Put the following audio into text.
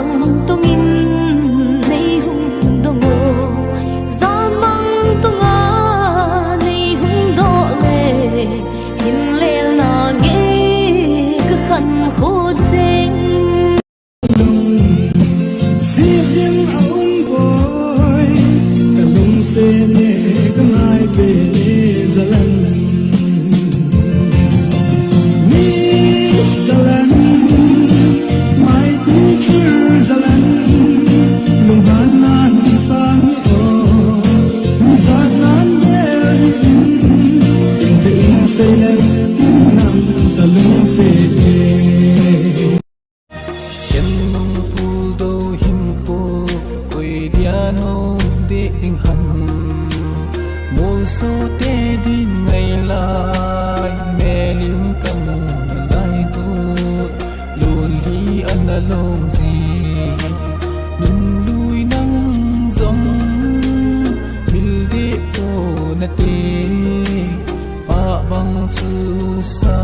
mang tung in nay hung đông ngô gió mang tung ngã nay hung đỏ lệ hin lệ na nghe cứ khăn khô chênh riêng ông boy cả lung phê nè cả mai về nè giờ lần số tê đi ngày lại mẹ liếm cầm lại tu luôn hi ăn là lâu gì đừng lui nắng giông bil đi ô nát đi pa băng chu sa